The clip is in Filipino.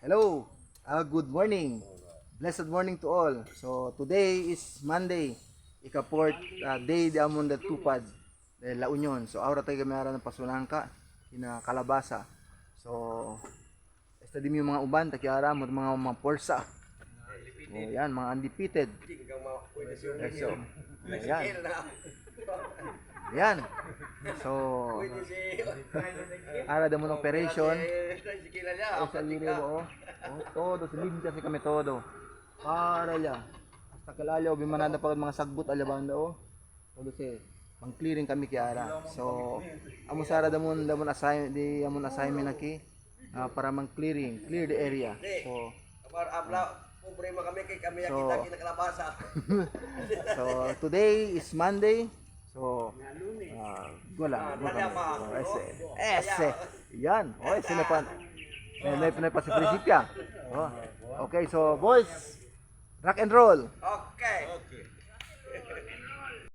Hello, good morning. Blessed morning to all. So today is Monday, ika-4th day di amon da tupad de La Union. So aura tayo gamara ng pasulangka kina kalabasa. So esta di mi mga uban takiara mo mga porsa. Oh, yan mga undefeated. So yan. Yan. So ara da mo ng operation. Sa libo todo silid kasi kami todo. Para ya. Hasta kalalaw bimanada pagod mga sagbot alabanda todo si pang clearing kami kiara. So amo sara damon assign di amon assignment aki para mang clear the area. So problema kami kay kami kita kinakalabasa. So today is Monday. So wala. Ese. Yan. Oh, sinapan. May pa si Principia. Oh. Okay, so boys, rock and roll. Okay.